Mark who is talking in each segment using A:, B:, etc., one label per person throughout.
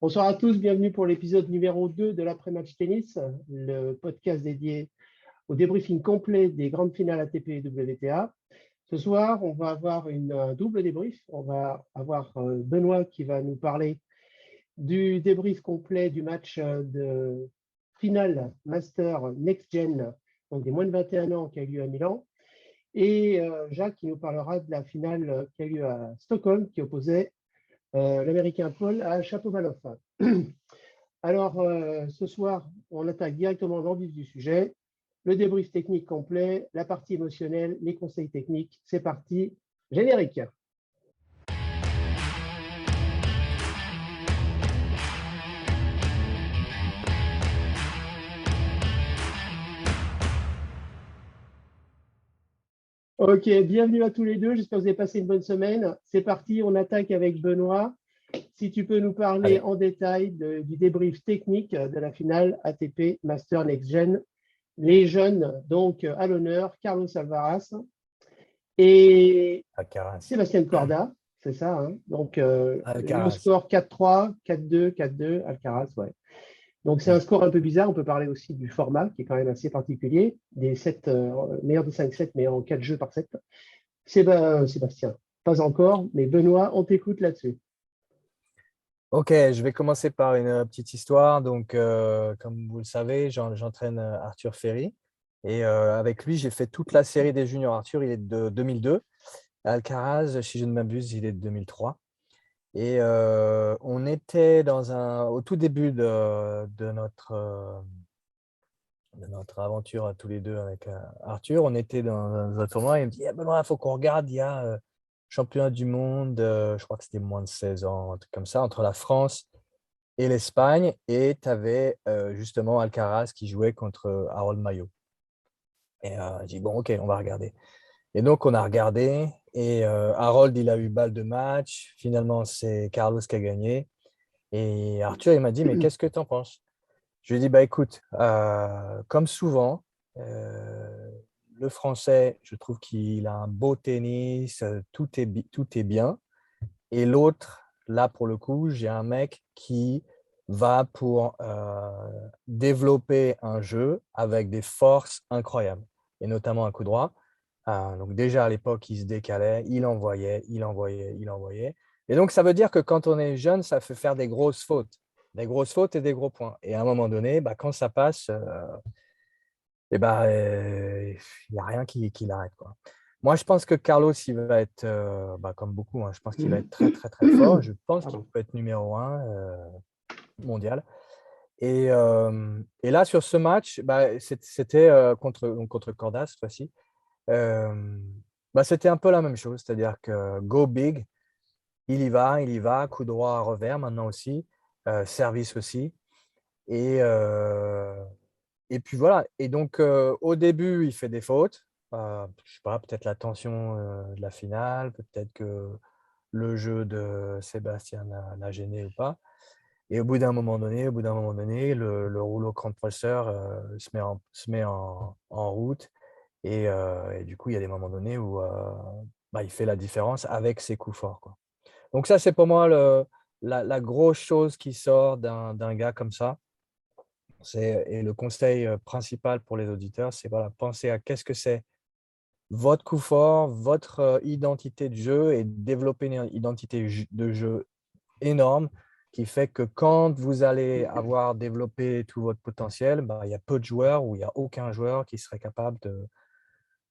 A: Bonsoir à tous, bienvenue pour l'épisode numéro 2 de l'après-match tennis, le podcast dédié au débriefing complet des grandes finales ATP et WTA. Ce soir, on va avoir un double débrief. On va avoir Benoît qui va nous parler du débrief complet du match de finale Master Next Gen, donc des moins de 21 ans qui a eu lieu à Milan. Et Jacques qui nous parlera de la finale qui a eu lieu à Stockholm, qui opposait l'Américain Paul à Shapovalov. Alors, ce soir, on attaque directement dans le vif du sujet. Le débrief technique complet, la partie émotionnelle, les conseils techniques. C'est parti, générique. Ok, bienvenue à tous les deux. J'espère que vous avez passé une bonne semaine. C'est parti, on attaque avec Benoît. Si tu peux nous parler en détail du débrief technique de la finale ATP Master Next Gen. Les jeunes, donc à l'honneur, Carlos Alcaraz et Sébastien Corda, c'est ça. Hein, donc le score 4-3, 4-2, 4-2, Alcaraz, ouais. Donc c'est un score un peu bizarre. On peut parler aussi du format qui est quand même assez particulier, des 7 meilleurs de 5-7, mais en 4 jeux par 7. Sébastien, pas encore, mais Benoît, on t'écoute là-dessus.
B: Ok, je vais commencer par une petite histoire. Donc, comme vous le savez, j'entraîne Arthur Ferry. Et avec lui, j'ai fait toute la série des juniors. Arthur, il est de 2002. Alcaraz, si je ne m'abuse, il est de 2003. Et on était au tout début de notre aventure tous les deux avec Arthur. On était dans un tournoi et il me dit Benoît, il faut qu'on regarde, il y a championnat du monde, je crois que c'était moins de 16 ans, un truc comme ça, entre la France et l'Espagne. Et tu avais justement Alcaraz qui jouait contre Harold Maillot. Et j'ai dit bon, ok, on va regarder. Et donc, on a regardé. Et Harold, il a eu balle de match. Finalement, c'est Carlos qui a gagné. Et Arthur, il m'a dit mais qu'est-ce que tu en penses? Je lui ai dit, bah, écoute, comme souvent, le Français, je trouve qu'il a un beau tennis, tout est bien. Et l'autre, là, pour le coup, j'ai un mec qui va pour développer un jeu avec des forces incroyables, et notamment un coup droit. Donc déjà, à l'époque, il se décalait, il envoyait. Et donc, ça veut dire que quand on est jeune, ça fait faire des grosses fautes et des gros points. Et à un moment donné, quand ça passe, il n'y a rien qui l'arrête, quoi. Moi, je pense que Carlos, il va être, comme beaucoup, hein, je pense qu'il va être très, très, très fort. Je pense qu'il peut être numéro 1 mondial. Et là, sur ce match, c'était contre Corda cette fois-ci. C'était un peu la même chose, c'est-à-dire que go big, il y va, coup droit, revers maintenant aussi, service aussi. Et puis voilà. Et donc, au début, il fait des fautes. Je ne sais pas, peut-être la tension de la finale, peut-être que le jeu de Sébastien l'a gêné ou pas. Et au bout d'un moment donné, le rouleau compresseur se met en route. Et du coup, il y a des moments donnés où il fait la différence avec ses coups forts, quoi. Donc ça, c'est pour moi la grosse chose qui sort d'un gars comme ça. Et le conseil principal pour les auditeurs, c'est voilà, penser à qu'est-ce que c'est votre coup fort, votre identité de jeu, et développer une identité de jeu énorme qui fait que quand vous allez avoir développé tout votre potentiel, il y a peu de joueurs ou il n'y a aucun joueur qui serait capable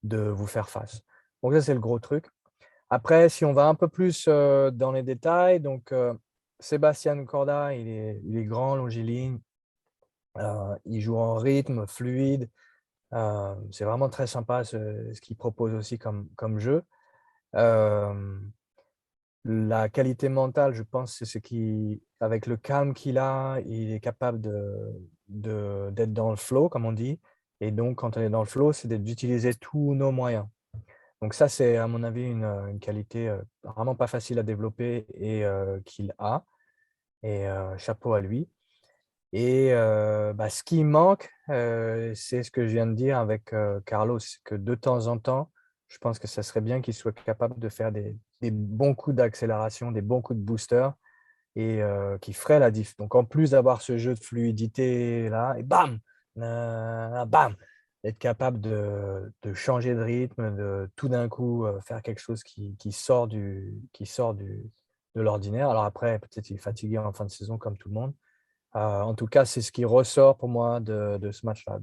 B: de vous faire face. Donc ça, c'est le gros truc. Après, si on va un peu plus dans les détails, donc Sébastien Corda, il est grand, longiligne, il joue en rythme, fluide. C'est vraiment très sympa ce qu'il propose aussi comme jeu. La qualité mentale, je pense, c'est ce qui, avec le calme qu'il a, il est capable d'être dans le flow, comme on dit. Et donc, quand on est dans le flow, c'est d'utiliser tous nos moyens. Donc ça, c'est à mon avis une qualité vraiment pas facile à développer et qu'il a. Et chapeau à lui. Et ce qui manque, c'est ce que je viens de dire avec Carlos, que de temps en temps, je pense que ça serait bien qu'il soit capable de faire des bons coups d'accélération, des bons coups de booster, et qui ferait la diff. Donc, en plus d'avoir ce jeu de fluidité là, et bam, bam, d'être capable de changer de rythme, de tout d'un coup faire quelque chose qui sort de l'ordinaire. Alors après, peut-être il est fatigué en fin de saison comme tout le monde. En tout cas, c'est ce qui ressort pour moi de ce match-là.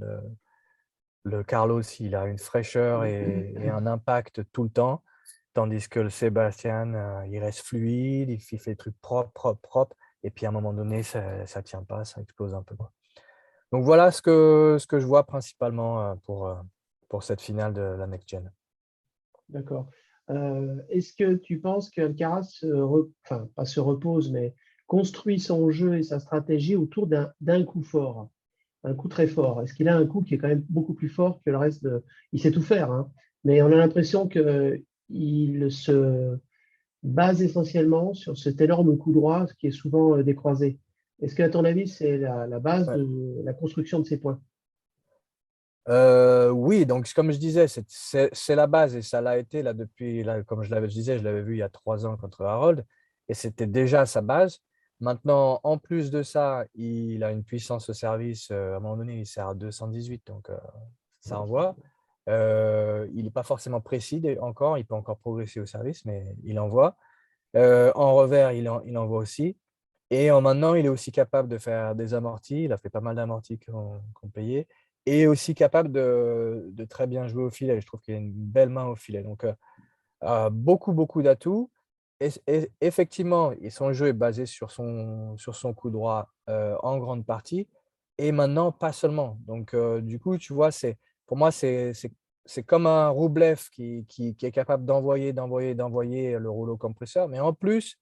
B: Le Carlos, il a une fraîcheur et un impact tout le temps, tandis que le Sébastien, il reste fluide, il fait des trucs propres, propres, propres, et puis à un moment donné, ça ne tient pas, ça explose un peu, quoi. Donc voilà ce que je vois principalement pour cette finale de la Next Gen.
A: D'accord. Est-ce que tu penses qu'Alcaraz, enfin, pas se repose, mais construit son jeu et sa stratégie autour d'un coup fort, un coup très fort? Est-ce qu'il a un coup qui est quand même beaucoup plus fort que le reste de... Il sait tout faire, hein, mais on a l'impression qu'il se base essentiellement sur cet énorme coup droit qui est souvent décroisé. Est-ce qu'à ton avis, c'est la base
B: Ouais.
A: de la construction de ses points?
B: Oui, donc comme je disais, c'est la base et ça l'a été là depuis, là, comme je disais, je l'avais vu il y a 3 ans contre Harold et c'était déjà sa base. Maintenant, en plus de ça, il a une puissance au service. À un moment donné, il sert à 218, donc ça
A: Ouais,
B: envoie. Il n'est pas forcément précis encore, il peut encore progresser au service, mais il envoie. En revers, il envoie aussi. Et maintenant, il est aussi capable de faire des amortis. Il a fait pas mal d'amortis qu'on payait. Et aussi capable de très bien jouer au filet. Je trouve qu'il a une belle main au filet. Donc, beaucoup, beaucoup d'atouts. Et effectivement, son jeu est basé sur son coup droit en grande partie. Et maintenant, pas seulement. Donc, du coup, tu vois, pour moi, c'est comme un Roublev qui est capable d'envoyer le rouleau compresseur. Mais en plus,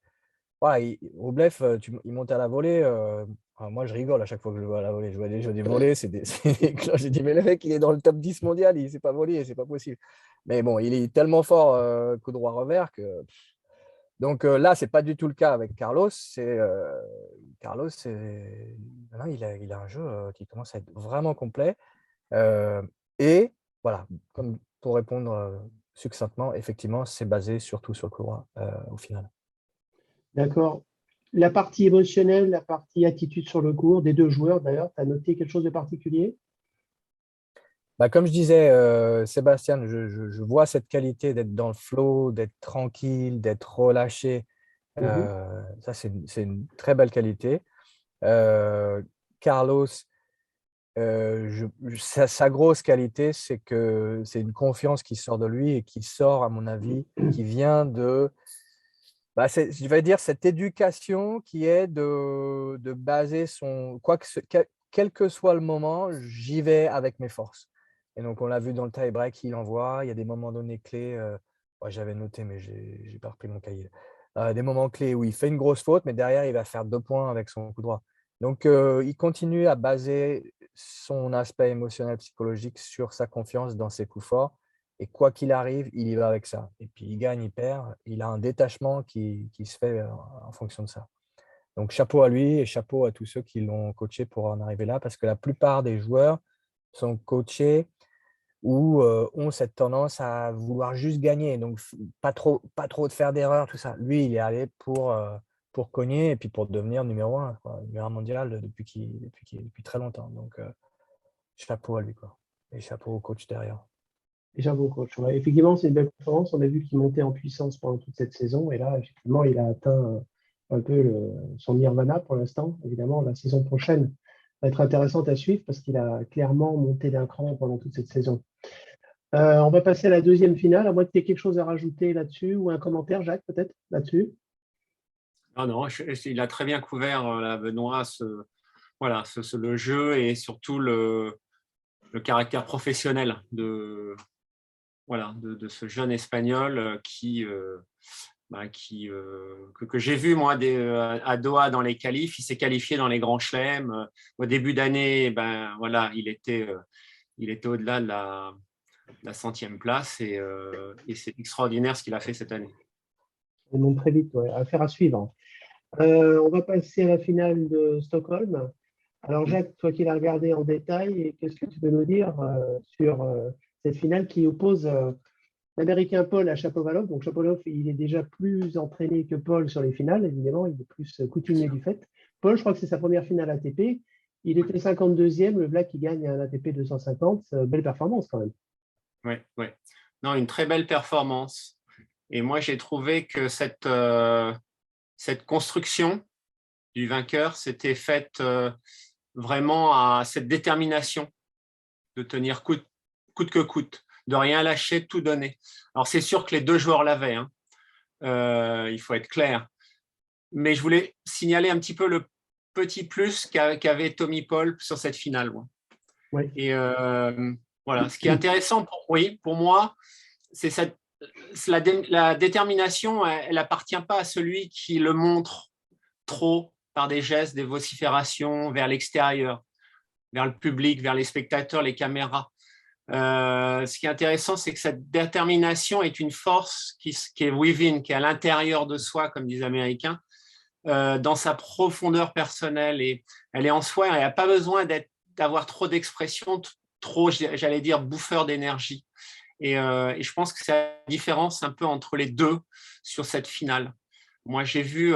B: voilà, Roublev, il monte à la volée. Moi, je rigole à chaque fois que je le vois à la volée. Je vois des volées, c'est des cloches. J'ai dit, mais le mec, il est dans le top 10 mondial, il ne sait pas voler, c'est pas possible. Mais bon, il est tellement fort coup droit revers que. Donc là, ce n'est pas du tout le cas avec Carlos. Carlos, maintenant, il a un jeu qui commence à être vraiment complet. Et voilà, comme pour répondre succinctement, effectivement, c'est basé surtout sur le coup droit au final.
A: d'accord. La partie émotionnelle, la partie attitude sur le court des deux joueurs, d'ailleurs, tu as noté quelque chose de particulier?
B: Bah, comme je disais, Sébastien, je vois cette qualité d'être dans le flow, d'être tranquille, d'être relâché.
A: Mhm.
B: Ça, c'est une très belle qualité. Carlos, sa grosse qualité, c'est que c'est une confiance qui sort de lui et qui sort, à mon avis, qui vient de, je vais dire, cette éducation qui est de baser quel que soit le moment, j'y vais avec mes forces. Et donc, on l'a vu dans le tie-break, il envoie. Il y a des moments donnés clés. Ouais, j'avais noté, mais je n'ai pas repris mon cahier. Des moments clés où il fait une grosse faute, mais derrière, il va faire 2 points avec son coup droit. Donc, il continue à baser son aspect émotionnel, psychologique sur sa confiance dans ses coups forts. Et quoi qu'il arrive, il y va avec ça. Et puis, il gagne, il perd. Il a un détachement qui se fait en fonction de ça. Donc, chapeau à lui et chapeau à tous ceux qui l'ont coaché pour en arriver là, parce que la plupart des joueurs sont coachés ou ont cette tendance à vouloir juste gagner. Donc, pas trop de faire d'erreurs, tout ça. Lui, il est allé pour cogner et puis pour devenir numéro 1, quoi, numéro 1 mondial depuis très longtemps. Donc, chapeau à lui, quoi. Et chapeau au coach derrière.
A: Déjà bon coach. Ouais, effectivement, c'est une belle performance. On a vu qu'il montait en puissance pendant toute cette saison. Et là, effectivement, il a atteint un peu son nirvana pour l'instant. Évidemment, la saison prochaine va être intéressante à suivre parce qu'il a clairement monté d'un cran pendant toute cette saison. On va passer à la deuxième finale. À moins que tu aies quelque chose à rajouter là-dessus ou un commentaire, Jacques, peut-être là-dessus.
C: Non, non, il a très bien couvert, Benoît, voilà, le jeu et surtout le caractère professionnel voilà, de ce jeune Espagnol que j'ai vu moi à Doha dans les qualifs. Il s'est qualifié dans les grands chelems. Au début d'année, voilà, il était au-delà de la 100e place et c'est extraordinaire ce qu'il a fait cette année.
A: On monte très vite, ouais. Affaire à suivre. On va passer à la finale de Stockholm. Alors Jacques, toi qui l'as regardé en détail, qu'est-ce que tu peux nous dire sur cette finale qui oppose l'Américain Paul à Shapovalov. Donc Shapovalov, il est déjà plus entraîné que Paul sur les finales, évidemment, il est plus coutumier du fait. Paul, je crois que c'est sa première finale ATP. Il était 52e, le Black qui gagne un ATP 250. Belle performance quand même.
C: Oui, oui. Non, une très belle performance. Et moi, j'ai trouvé que cette construction du vainqueur s'était faite vraiment à cette détermination de tenir coûte que coûte, de rien lâcher, de tout donner. Alors, c'est sûr que les deux joueurs l'avaient, hein. Il faut être clair. Mais je voulais signaler un petit peu le petit plus qu'avait Tommy Paul sur cette finale.
A: Oui.
C: Et voilà, ce qui est intéressant pour moi, c'est la détermination, elle n'appartient pas à celui qui le montre trop par des gestes, des vociférations vers l'extérieur, vers le public, vers les spectateurs, les caméras. Ce qui est intéressant, c'est que cette détermination est une force qui est within, qui est à l'intérieur de soi, comme disent les Américains, dans sa profondeur personnelle. Et elle est en soi, elle n'a pas besoin d'avoir trop d'expression, trop, j'allais dire, bouffeur d'énergie. Et je pense que c'est la différence un peu entre les deux sur cette finale. Moi, j'ai vu,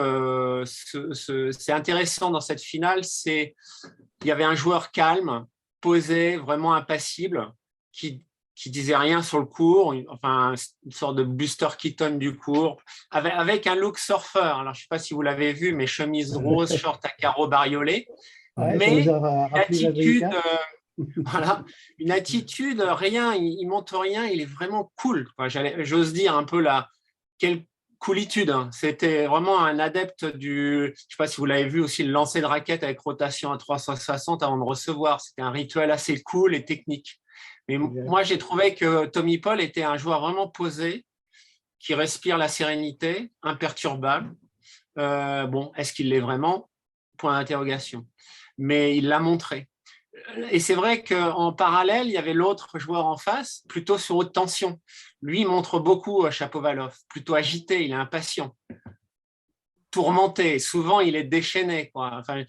C: c'est intéressant dans cette finale, il y avait un joueur calme, posé, vraiment impassible, qui disait rien sur le court, enfin une sorte de Buster Keaton du court, avec un look surfeur. Alors, je ne sais pas si vous l'avez vu, mais chemise rose, short à carreaux bariolés,
A: Ouais,
C: mais
A: attitude,
C: voilà, une attitude, rien, il montre rien, il est vraiment cool. J'ose dire un peu quelle coolitude. Hein. C'était vraiment un adepte je ne sais pas si vous l'avez vu aussi, le lancer de raquette avec rotation à 360 avant de recevoir. C'était un rituel assez cool et technique. Mais moi, j'ai trouvé que Tommy Paul était un joueur vraiment posé, qui respire la sérénité, imperturbable. Bon, est-ce qu'il l'est vraiment? Point d'interrogation. Mais il l'a montré. Et c'est vrai qu'en parallèle, il y avait l'autre joueur en face, plutôt sur haute tension. Lui, il montre beaucoup Shapovalov, plutôt agité, il est impatient, tourmenté. Souvent, il est déchaîné, quoi. Enfin,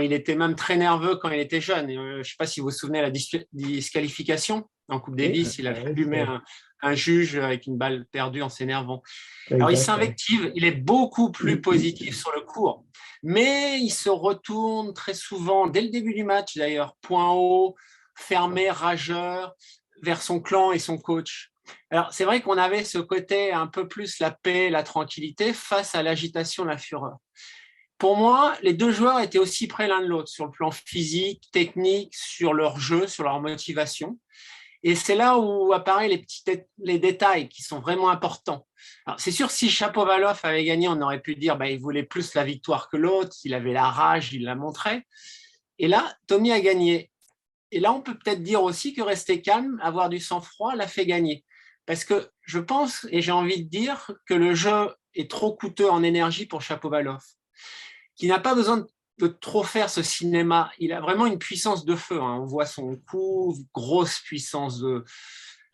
C: il était même très nerveux quand il était jeune. Je ne sais pas si vous vous souvenez de la disqualification en Coupe Davis. Il a allumé un juge avec une balle perdue en s'énervant. Alors, il s'invective, il est beaucoup plus positif sur le court, mais il se retourne très souvent, dès le début du match d'ailleurs, point haut, fermé, rageur, vers son clan et son coach. Alors, c'est vrai qu'on avait ce côté un peu plus la paix, la tranquillité face à l'agitation, la fureur. Pour moi, les deux joueurs étaient aussi près l'un de l'autre sur le plan physique, technique, sur leur jeu, sur leur motivation. Et c'est là où apparaissent les détails qui sont vraiment importants. Alors, c'est sûr, si Shapovalov avait gagné, on aurait pu dire il voulait plus la victoire que l'autre, il avait la rage, il la montrait. Et là, Tommy a gagné. Et là, on peut peut-être dire aussi que rester calme, avoir du sang-froid, l'a fait gagner. Parce que je pense, et j'ai envie de dire, que le jeu est trop coûteux en énergie pour Shapovalov, qui n'a pas besoin de trop faire ce cinéma. Il a vraiment une puissance de feu. Hein. On voit son coup, grosse puissance de...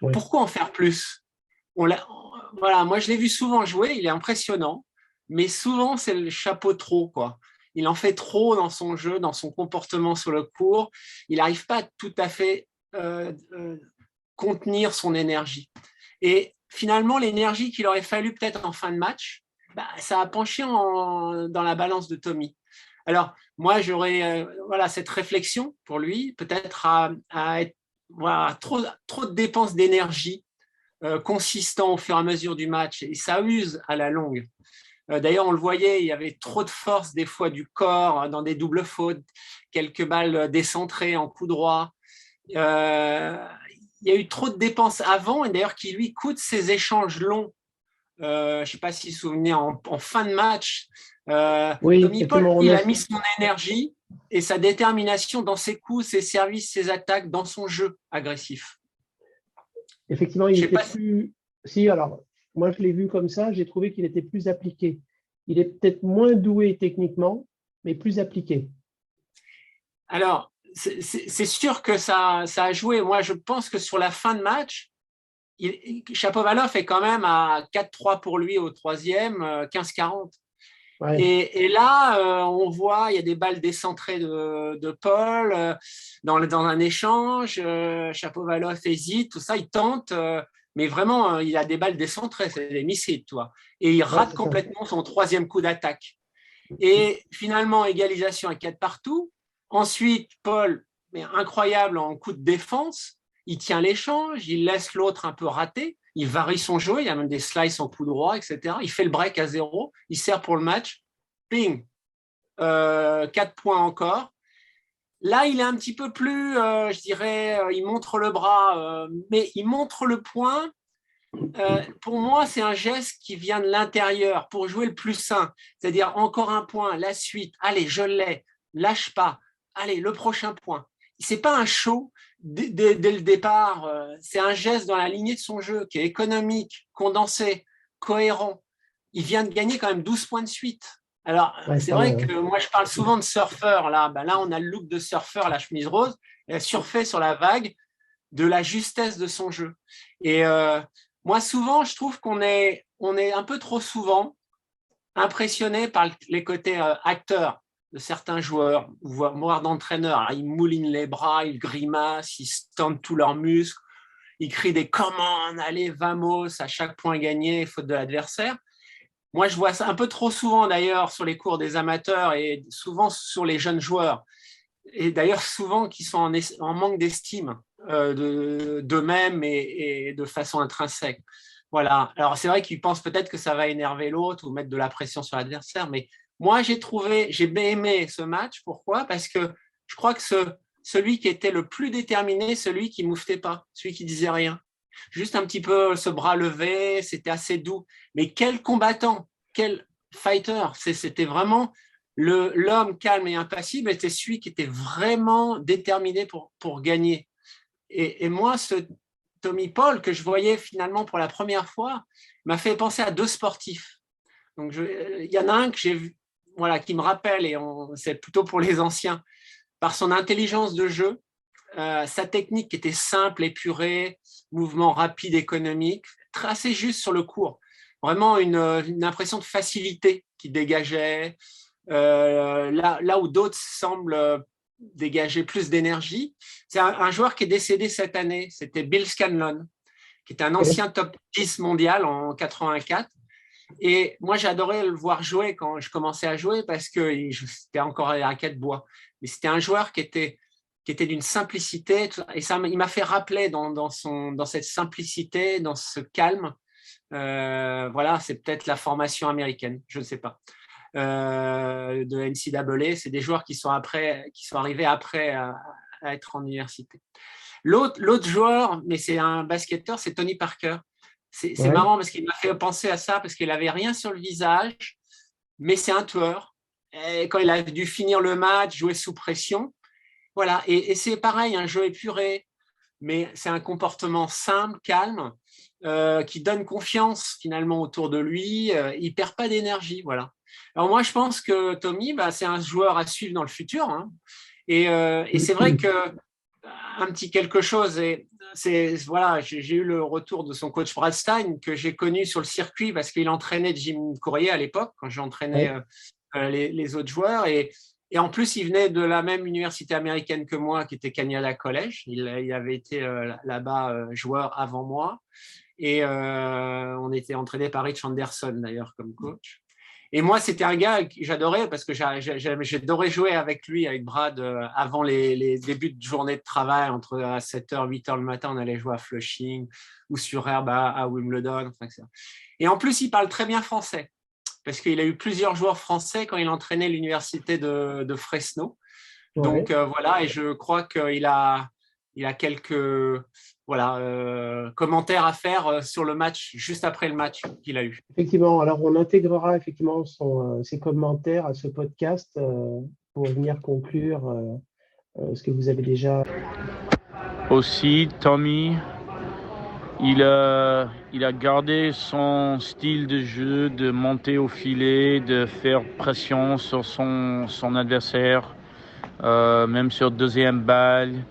C: Oui. Pourquoi en faire plus? Voilà, moi, je l'ai vu souvent jouer, il est impressionnant, mais souvent, c'est le chapeau trop, quoi. Il en fait trop dans son jeu, dans son comportement sur le court. Il n'arrive pas à tout à fait contenir son énergie. Et finalement, l'énergie qu'il aurait fallu peut-être en fin de match, ça a penché dans la balance de Tommy. Alors, moi, j'aurais cette réflexion pour lui, peut-être à être trop de dépenses d'énergie consistant au fur et à mesure du match, et ça use à la longue. D'ailleurs, on le voyait, il y avait trop de force des fois du corps dans des doubles fautes, quelques balles décentrées en coup droit. Il y a eu trop de dépenses avant, et d'ailleurs qui lui coûte ces échanges longs. Je ne sais pas si vous vous souvenez, en fin de match, Tommy Paul, il a mis son énergie et sa détermination dans ses coups, ses services, ses attaques, dans son jeu agressif.
A: Effectivement, il était plus... Si, alors, moi, je l'ai vu comme ça, j'ai trouvé qu'il était plus appliqué. Il est peut-être moins doué techniquement, mais plus appliqué.
C: Alors, c'est sûr que ça a joué. Moi, je pense que sur la fin de match, Shapovalov est quand même à 4-3 pour lui au troisième, 15-40. Ouais. Et là, on voit, il y a des balles décentrées de Paul dans un échange. Shapovalov hésite, tout ça, il tente, mais vraiment, il a des balles décentrées, c'est des missiles, toi. Et il rate complètement son troisième coup d'attaque. Et finalement, égalisation à 4 partout. Ensuite, Paul, mais incroyable en coup de défense, il tient l'échange, il laisse l'autre un peu rater, il varie son jeu, il y a même des slices en coup droit, etc. Il fait le break à 0, il sert pour le match. Ping, 4 points encore. Là, il est un petit peu plus, je dirais, il montre le bras, mais il montre le point. Pour moi, c'est un geste qui vient de l'intérieur pour jouer le plus sain. C'est-à-dire encore un point, la suite, allez, je l'ai, lâche pas, allez, le prochain point. C'est pas un show dès le départ, c'est un geste dans la lignée de son jeu qui est économique, condensé, cohérent. Il vient de gagner quand même 12 points de suite. Alors, c'est vrai que moi, je parle souvent de surfeur. Là, là, on a le look de surfeur, la chemise rose, et elle surfait sur la vague de la justesse de son jeu. Et moi, souvent, je trouve qu'on est un peu trop souvent impressionné par les côtés acteurs de certains joueurs, voire d'entraîneurs. Alors, ils moulinent les bras, ils grimacent, ils se tendent tous leurs muscles, ils crient des commandes, allez, vamos, à chaque point gagné, faute de l'adversaire. Moi, je vois ça un peu trop souvent d'ailleurs sur les cours des amateurs et souvent sur les jeunes joueurs. Et d'ailleurs, souvent qui sont en manque d'estime d'eux-mêmes et de façon intrinsèque. Voilà. Alors, c'est vrai qu'ils pensent peut-être que ça va énerver l'autre ou mettre de la pression sur l'adversaire, mais moi, j'ai bien aimé ce match. Pourquoi ? Parce que je crois que celui qui était le plus déterminé, celui qui ne mouftait pas, celui qui disait rien. Juste un petit peu ce bras levé, c'était assez doux. Mais quel combattant, quel fighter. C'était vraiment l'homme calme et impassible, était celui qui était vraiment déterminé pour gagner. Et moi, ce Tommy Paul que je voyais finalement pour la première fois m'a fait penser à deux sportifs. Donc, il y en a un que j'ai vu, voilà, qui me rappelle, et c'est plutôt pour les anciens, par son intelligence de jeu, sa technique qui était simple, épurée, mouvement rapide, économique, assez juste sur le court. Vraiment une impression de facilité qui dégageait, là où d'autres semblent dégager plus d'énergie. C'est un joueur qui est décédé cette année, c'était Bill Scanlon, qui était un ancien top 10 mondial en 84. Et moi, j'adorais le voir jouer quand je commençais à jouer parce que c'était encore les raquettes bois. Mais c'était un joueur qui était d'une simplicité. Et ça, il m'a fait rappeler dans cette simplicité, dans ce calme. Voilà, c'est peut-être la formation américaine, je ne sais pas. De NCAA, c'est des joueurs qui sont arrivés après à être en université. L'autre joueur, mais c'est un basketteur, c'est Tony Parker. C'est marrant parce qu'il m'a fait penser à ça, parce qu'il n'avait rien sur le visage, mais c'est un tueur. Et quand il a dû finir le match, jouer sous pression, voilà. Et c'est pareil, un jeu épuré, mais c'est un comportement simple, calme, qui donne confiance finalement autour de lui. Il ne perd pas d'énergie, voilà. Alors moi, je pense que Tommy, c'est un joueur à suivre dans le futur. Hein. Et c'est vrai que un petit quelque chose, et voilà, j'ai eu le retour de son coach Brad Stein, que j'ai connu sur le circuit parce qu'il entraînait Jim Courier à l'époque, quand j'entraînais les autres joueurs. Et en plus, il venait de la même université américaine que moi, qui était Canada College. Il avait été là-bas joueur avant moi. Et on était entraîné par Rich Anderson, d'ailleurs, comme coach. Et moi, c'était un gars que j'adorais parce que j'adorais jouer avec lui, avec Brad, avant les débuts de journée de travail, entre 7h, 8h le matin, on allait jouer à Flushing ou sur herbe à Wimbledon. Enfin, etc. Et en plus, il parle très bien français parce qu'il a eu plusieurs joueurs français quand il entraînait l'université de Fresno. Donc, voilà, et je crois qu'il a quelques commentaires à faire sur le match, juste après le match qu'il a eu.
A: Effectivement, alors on intégrera effectivement ses commentaires à ce podcast pour venir conclure ce que vous avez déjà.
D: Aussi, Tommy, il a gardé son style de jeu, de monter au filet, de faire pression sur son adversaire, même sur deuxième balle.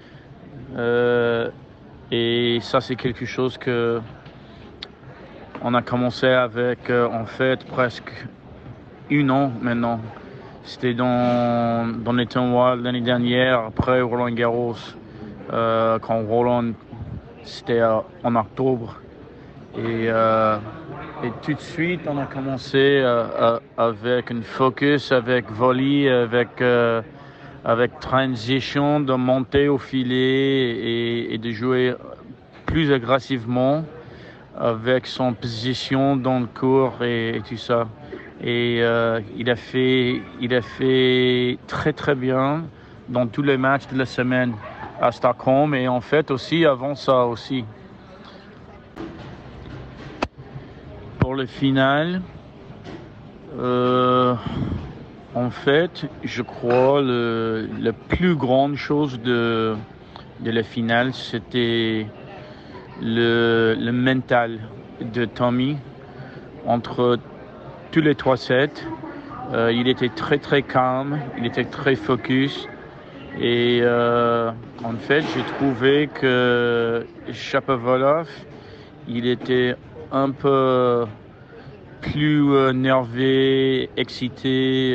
D: Et ça, c'est quelque chose que on a commencé avec, en fait, presque 1 an maintenant. C'était dans les tournois l'année dernière, après Roland Garros, quand Roland, c'était en octobre. Et tout de suite, on a commencé avec un focus, avec volley, avec transition, de monter au filet et de jouer plus agressivement avec son position dans le court et tout ça. Et il a fait très très bien dans tous les matchs de la semaine à Stockholm et en fait aussi avant ça aussi. Pour le final, en fait, je crois la plus grande chose de la finale, c'était le mental de Tommy entre tous les 3 sets. Il était très très calme, il était très focus et en fait j'ai trouvé que Shapovalov il était un peu plus nerveux, excité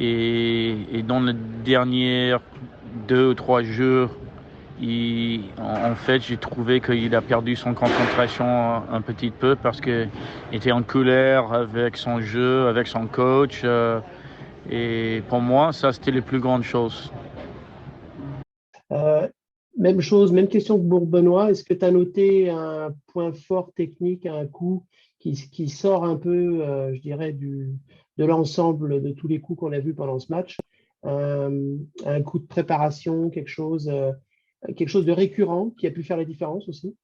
D: et dans les derniers 2 ou 3 jours en fait, j'ai trouvé qu'il a perdu son concentration un petit peu parce qu'il était en colère avec son jeu, avec son coach. Et pour moi, ça, c'était les plus grandes choses.
A: Même chose, même question que pour Benoît. Est-ce que tu as noté un point fort technique, un coup qui sort un peu, je dirais, de l'ensemble de tous les coups qu'on a vus pendant ce match? Un coup de préparation, quelque chose de récurrent qui a pu faire la différence aussi?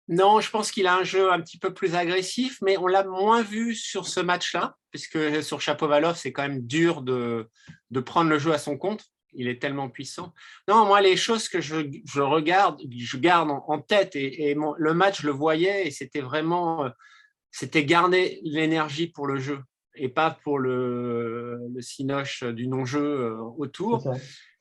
C: Non, je pense qu'il a un jeu un petit peu plus agressif, mais on l'a moins vu sur ce match-là, puisque sur Shapovalov, c'est quand même dur de prendre le jeu à son compte. Il est tellement puissant. Non, moi, les choses que je regarde, je garde en tête, et le match, je le voyais, et c'était vraiment, c'était garder l'énergie pour le jeu, et pas pour le cinoche du non-jeu autour.
A: C'est ça.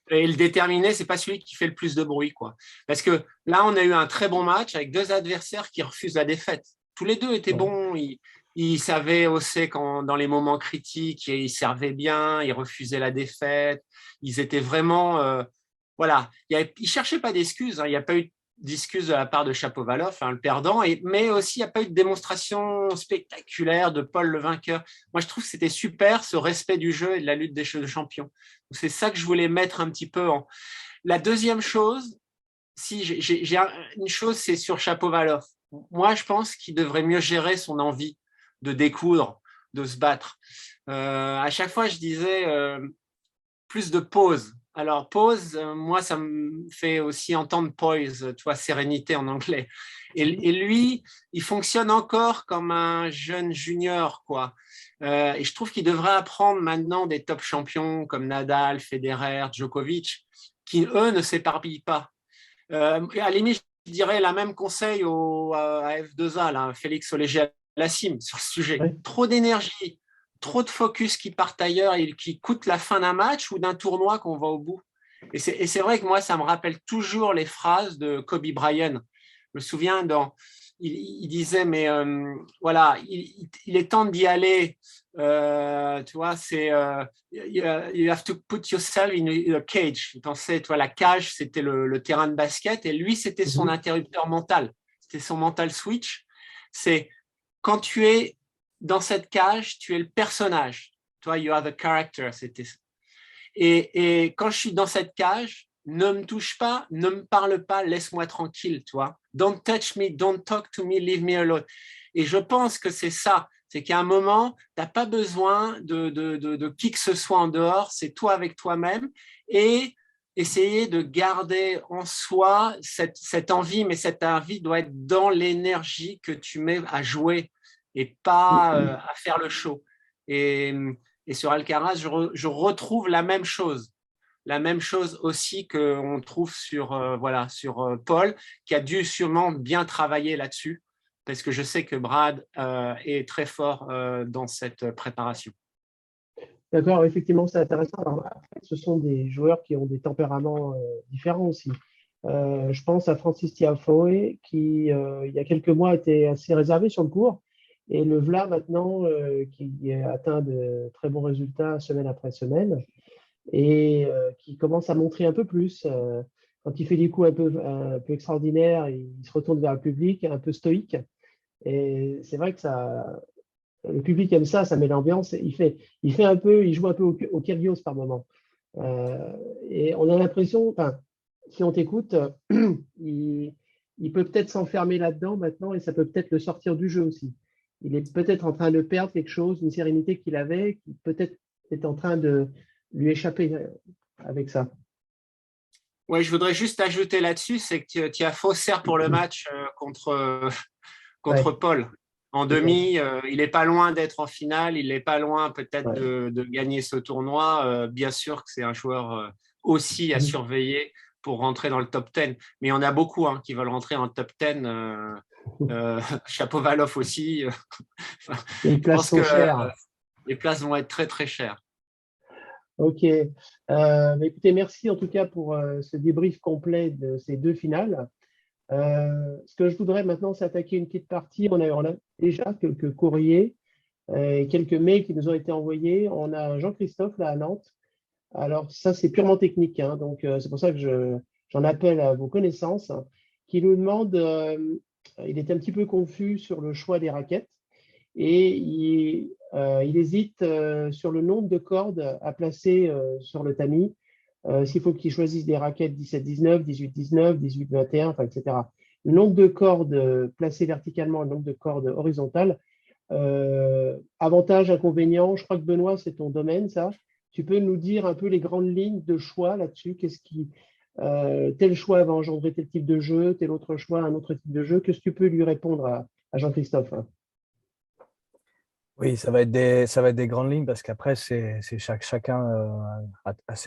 C: Et le déterminé, c'est pas celui qui fait le plus de bruit, quoi. Parce que là, on a eu un très bon match avec 2 adversaires qui refusent la défaite. Tous les 2 étaient bons. Ils savaient aussi dans les moments critiques, ils servaient bien, ils refusaient la défaite. Ils étaient vraiment, voilà. Ils cherchaient pas d'excuses. Il n'y a pas eu d'excuses de la part de Shapovalov, le perdant, mais aussi il n'y a pas eu de démonstration spectaculaire de Paul le vainqueur. Moi, je trouve que c'était super ce respect du jeu et de la lutte des champions. C'est ça que je voulais mettre un petit peu en. La deuxième chose, si j'ai une chose, c'est sur Shapovalov. Moi, je pense qu'il devrait mieux gérer son envie de découdre, de se battre. À chaque fois, je disais plus de pause. Alors, pause, moi, ça me fait aussi entendre poise, tu vois, sérénité en anglais. Et lui, il fonctionne encore comme un jeune junior, quoi. Et je trouve qu'il devrait apprendre maintenant des top champions comme Nadal, Federer, Djokovic, qui, eux, ne s'éparpillent pas. À la limite, je dirais la même conseil à F2A, là, Félix Auger-Aliassime, sur ce sujet.
A: Oui.
C: Trop d'énergie, trop de focus qui partent ailleurs et qui coûtent la fin d'un match ou d'un tournoi qu'on va au bout. Et c'est vrai que moi, ça me rappelle toujours les phrases de Kobe Bryant. Je me souviens, il disait, mais voilà, il est temps d'y aller. Tu vois, c'est you have to put yourself in a cage. Tu sais, toi, la cage, c'était le terrain de basket, et lui, c'était son interrupteur mental. C'était son mental switch. C'est quand tu es dans cette cage, tu es le personnage. Toi, you are the character. C'était ça. Et quand je suis dans cette cage, ne me touche pas, ne me parle pas, laisse-moi tranquille, tu vois. Don't touch me, don't talk to me, leave me alone. Et je pense que c'est ça. C'est qu'à un moment, tu n'as pas besoin de qui que ce soit en dehors, c'est toi avec toi-même, et essayer de garder en soi cette envie, mais cette envie doit être dans l'énergie que tu mets à jouer et pas à faire le show. Et sur Alcaraz, je retrouve la même chose. La même chose aussi qu'on trouve sur Paul, qui a dû sûrement bien travailler là-dessus, parce que je sais que Brad est très fort dans cette préparation.
A: D'accord, effectivement, c'est intéressant. Alors, après, ce sont des joueurs qui ont des tempéraments différents aussi. Je pense à Francis Tiafoe, qui, il y a quelques mois, était assez réservé sur le court. Et le voilà maintenant, qui atteint de très bons résultats semaine après semaine, et qui commence à montrer un peu plus. quand il fait des coups un peu extraordinaires, il se retourne vers le public, un peu stoïque. Et c'est vrai que le public aime ça, ça met l'ambiance. Il joue un peu au Kyrgios par moment. Et on a l'impression, enfin, si on t'écoute, il peut peut-être s'enfermer là-dedans maintenant et ça peut peut-être le sortir du jeu aussi. Il est peut-être en train de perdre quelque chose, une sérénité qu'il avait, qui peut-être est en train de lui échapper avec ça.
C: Oui, je voudrais juste ajouter là-dessus, c'est que tu as faussaire pour le match contre
A: Ouais,
C: Paul. En demi, il n'est pas loin d'être en finale, il n'est pas loin peut-être
A: ouais.
C: de gagner ce tournoi. Bien sûr que c'est un joueur aussi à surveiller pour rentrer dans le top 10. Mais il y en a beaucoup qui veulent rentrer en top 10. Shapovalov aussi.
A: Les
C: Je
A: places
C: pense que
A: sont chères.
C: les places vont être très, très chères.
A: Ok. Écoutez, merci en tout cas pour ce débrief complet de ces deux finales. Ce que je voudrais maintenant, c'est attaquer une petite partie. On a déjà quelques courriers et quelques mails qui nous ont été envoyés. On a Jean-Christophe là à Nantes. Alors ça, c'est purement technique, hein, donc c'est pour ça que j'en appelle à vos connaissances, qui nous demande, il est un petit peu confus sur le choix des raquettes et il hésite sur le nombre de cordes à placer sur le tamis, s'il faut qu'il choisisse des raquettes 17-19, 18-19, 18-21, enfin, etc. Le nombre de cordes placées verticalement, le nombre de cordes horizontales, avantages, inconvénients, je crois que Benoît, c'est ton domaine, ça. Tu peux nous dire un peu les grandes lignes de choix là-dessus? Tel choix va engendrer tel type de jeu, tel autre choix, un autre type de jeu. Qu'est-ce que tu peux lui répondre à Jean-Christophe?
B: Oui, ça va être des grandes lignes parce qu'après, c'est à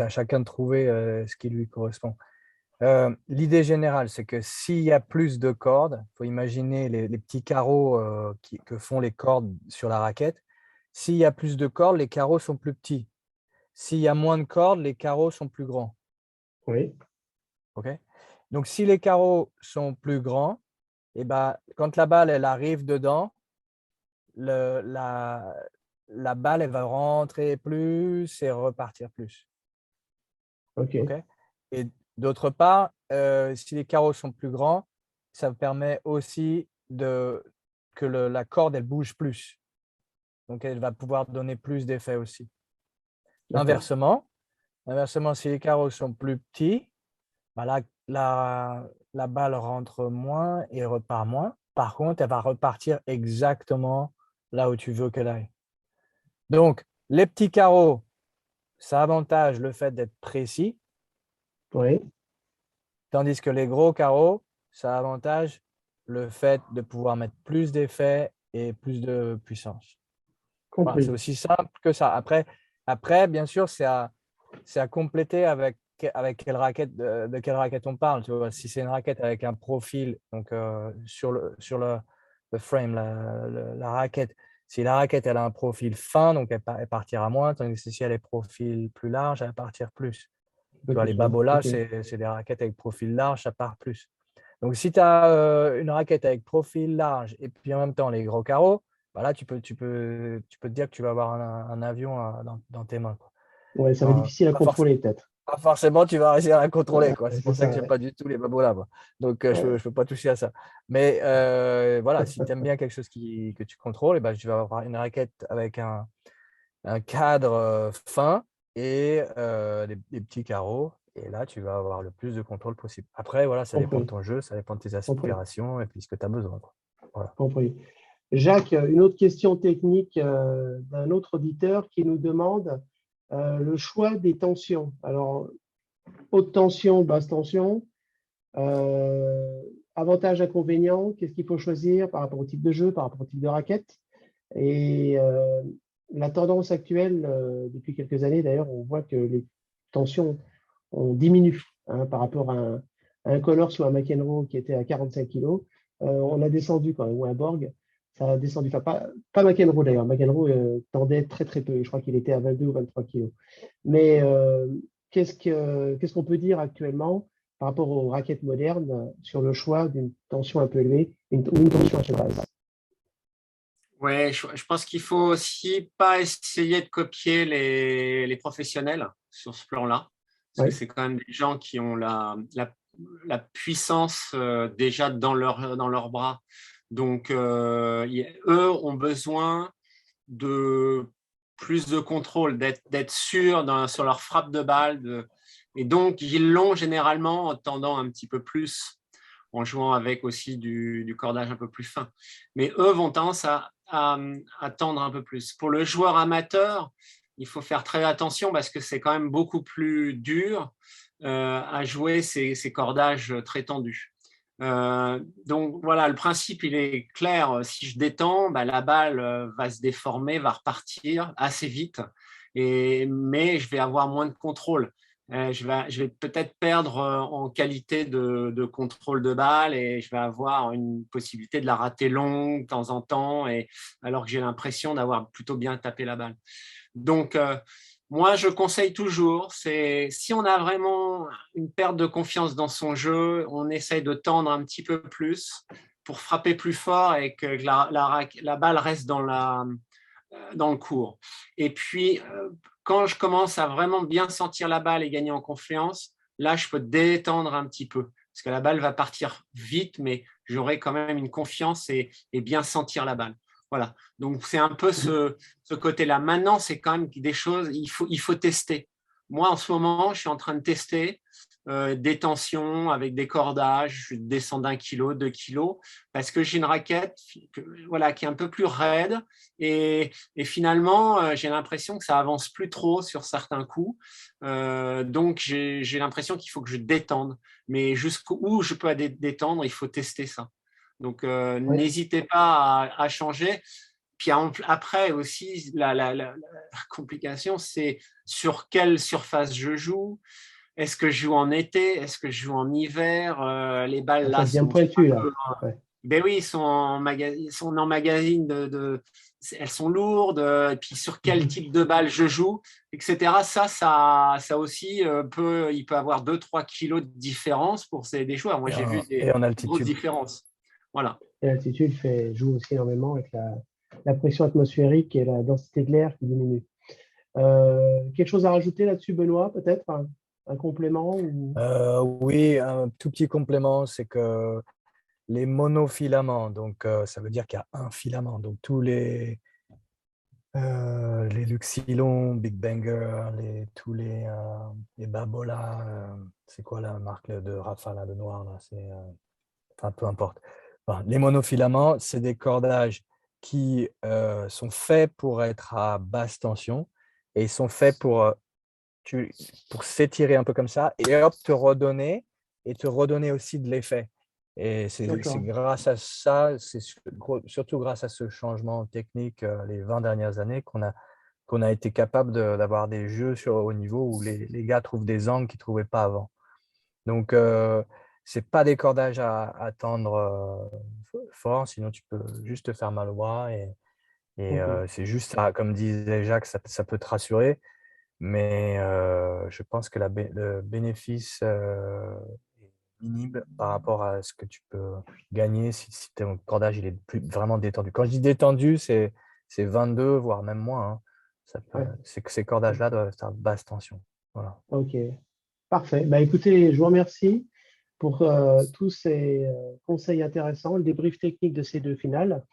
B: chacun de trouver ce qui lui correspond. L'idée générale, c'est que s'il y a plus de cordes, il faut imaginer les petits carreaux que font les cordes sur la raquette. S'il y a plus de cordes, les carreaux sont plus petits. S'il y a moins de cordes, les carreaux sont plus grands.
A: Oui,
B: Ok. Donc, si les carreaux sont plus grands, et ben, quand la balle elle arrive dedans, la balle elle va rentrer plus et repartir plus.
A: ok,
B: Ok. Et d'autre part, si les carreaux sont plus grands, ça permet aussi que la corde elle bouge plus. Donc, elle va pouvoir donner plus d'effet aussi.
A: d'accord.
B: Inversement, si les carreaux sont plus petits, bah la balle rentre moins et repart moins. Par contre, elle va repartir exactement là où tu veux qu'elle aille. Donc, les petits carreaux, ça avantage le fait d'être précis,
A: Oui,
B: tandis que les gros carreaux, ça avantage le fait de pouvoir mettre plus d'effet et plus de puissance. Voilà, c'est
A: compris.
B: aussi simple que ça. Après bien sûr, c'est à compléter avec quelle raquette, de quelle raquette on parle. Tu vois, si c'est une raquette avec un profil, donc sur le frame, la raquette, si la raquette elle a un profil fin, donc elle partira moins, tandis que si elle est profil plus large, elle va partir plus. Tu vois, les babolas,
A: Ok,
B: c'est des raquettes avec profil large, ça part plus. Donc, si tu as une raquette avec profil large et puis en même temps les gros carreaux, bah là, tu peux te dire que tu vas avoir un avion dans tes mains, quoi.
A: ouais, ça va être
B: Enfin,
A: difficile à contrôler peut-être.
B: pas forcément, tu vas réussir à la contrôler, quoi. C'est
A: C'est
B: pour ça
A: ça,
B: que j'aime
A: ouais.
B: pas du tout les babolas, moi. Donc, je
A: Ouais.
B: ne peux pas toucher à ça. Mais voilà, si tu aimes bien quelque chose que tu contrôles, et ben, tu vas avoir une raquette avec un cadre fin et des petits carreaux. Et là, tu vas avoir le plus de contrôle possible. Après, voilà, ça dépend de
A: Compris,
B: ton jeu, ça dépend de tes
A: compris,
B: aspirations et puis ce que tu as besoin, quoi. Voilà.
A: compris. Jacques, une autre question technique d'un autre auditeur qui nous demande le choix des tensions. Alors, haute tension, basse tension, avantages, inconvénients, qu'est-ce qu'il faut choisir par rapport au type de jeu, par rapport au type de raquette. Et la tendance actuelle, depuis quelques années d'ailleurs, on voit que les tensions ont diminué par rapport à un Connors ou un McEnroe qui était à 45 kg. On a descendu quand même, ou un Borg, ça a descendu. Enfin, pas McEnroe d'ailleurs. McEnroe tendait très très peu. Je crois qu'il était à 22 ou 23 kg. Mais qu'est-ce qu'on peut dire actuellement par rapport aux raquettes modernes sur le choix d'une tension un peu élevée ou une tension assez basse?
C: Ouais, je pense qu'il faut aussi pas essayer de copier les professionnels sur ce plan-là, parce que
A: Oui,
C: c'est quand même des gens qui ont la puissance déjà dans leurs bras. Donc, eux ont besoin de plus de contrôle, d'être sûrs sur leur frappe de balle. Et donc, ils l'ont généralement en tendant un petit peu plus, en jouant avec aussi du cordage un peu plus fin. Mais eux vont tendance à tendre un peu plus. Pour le joueur amateur, il faut faire très attention parce que c'est quand même beaucoup plus dur à jouer ces cordages très tendus. Donc voilà, le principe il est clair. Si je détends, la balle va se déformer, va repartir assez vite, mais je vais avoir moins de contrôle. Je vais peut-être perdre en qualité de contrôle de balle et je vais avoir une possibilité de la rater longue de temps en temps, alors que j'ai l'impression d'avoir plutôt bien tapé la balle. Donc, moi, je conseille toujours, si on a vraiment une perte de confiance dans son jeu, on essaye de tendre un petit peu plus pour frapper plus fort et que la balle reste dans le court. Et puis, quand je commence à vraiment bien sentir la balle et gagner en confiance, là, je peux détendre un petit peu parce que la balle va partir vite, mais j'aurai quand même une confiance et bien sentir la balle. Voilà, donc c'est un peu ce côté-là. Maintenant, c'est quand même des choses, il faut tester. Moi, en ce moment, je suis en train de tester des tensions avec des cordages, je descends d'1 kilo, 2 kilos, parce que j'ai une raquette qui est un peu plus raide et finalement, j'ai l'impression que ça avance plus trop sur certains coups. Donc, j'ai l'impression qu'il faut que je détende. Mais jusqu'où je peux détendre, il faut tester ça. Donc, n'hésitez pas à changer. Puis après aussi, la complication, c'est sur quelle surface je joue. Est-ce que je joue en été? Est-ce que je joue en hiver? Les balles là
A: bien
C: sont
A: pointues, là. Ouais.
C: Ben oui, ils sont en magazine elles sont lourdes. Et puis sur quel type de balle je joue, etc. Ça aussi il peut avoir 2-3 kilos de différence pour des joueurs. Moi, j'ai vu des grosses différences. Voilà.
A: Et l'altitude joue aussi énormément avec la pression atmosphérique et la densité de l'air qui diminue. Quelque chose à rajouter là-dessus, Benoît, peut-être un complément
B: Oui, un tout petit complément, c'est que les monofilaments, donc ça veut dire qu'il y a un filament. Donc tous les Luxilon, Big Banger, tous les Babola, c'est quoi la marque de Rafa, là, le noir là, enfin, peu importe. Enfin, les monofilaments, c'est des cordages qui sont faits pour être à basse tension et ils sont faits pour s'étirer un peu comme ça et hop, te redonner aussi de l'effet. Et c'est grâce à ça, c'est surtout grâce à ce changement technique les 20 dernières années qu'on a été capable d'avoir des jeux sur haut niveau où les gars trouvent des angles qu'ils ne trouvaient pas avant. Donc, ce n'est pas des cordages à tendre fort, sinon tu peux juste te faire mal au bras. Et c'est juste, comme disait Jacques, ça peut te rassurer. Mais je pense que le bénéfice est minime par rapport à ce que tu peux gagner si ton cordage il est vraiment détendu. Quand je dis détendu, c'est 22, voire même moins. C'est que ces cordages-là doivent être à basse tension. Voilà.
A: Ok, parfait. Écoutez, je vous remercie pour tous ces conseils intéressants, le débrief technique de ces deux finales.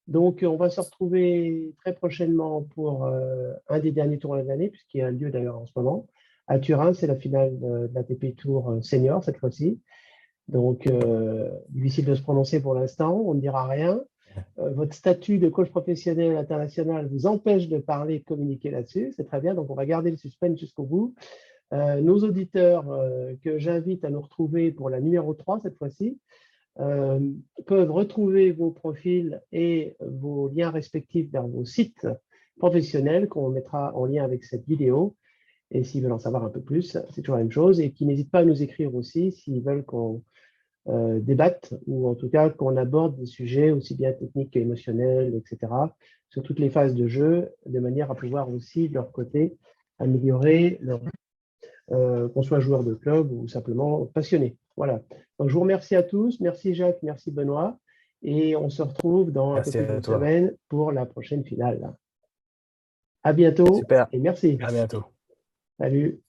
A: Donc, on va se retrouver très prochainement pour un des derniers tournois de l'année, puisqu'il y a lieu d'ailleurs en ce moment. À Turin, c'est la finale de l'ATP Tour Senior cette fois-ci. Donc, difficile de se prononcer pour l'instant, on ne dira rien. Votre statut de coach professionnel international vous empêche de parler et de communiquer là-dessus. C'est très bien, donc on va garder le suspense jusqu'au bout. Nos auditeurs que j'invite à nous retrouver pour la numéro 3 cette fois-ci, peuvent retrouver vos profils et vos liens respectifs vers vos sites professionnels qu'on mettra en lien avec cette vidéo. Et s'ils veulent en savoir un peu plus, c'est toujours la même chose. Et qui n'hésitent pas à nous écrire aussi s'ils veulent qu'on débatte ou en tout cas qu'on aborde des sujets aussi bien techniques qu'émotionnels, etc. sur toutes les phases de jeu, de manière à pouvoir aussi, de leur côté, améliorer qu'on soit joueur de club ou simplement passionné. Voilà. Donc, je vous remercie à tous. Merci Jacques, merci Benoît. Et on se retrouve dans un peu plus d'une semaine pour la prochaine finale. À bientôt.
B: Super.
A: Et merci.
B: À bientôt.
A: Salut.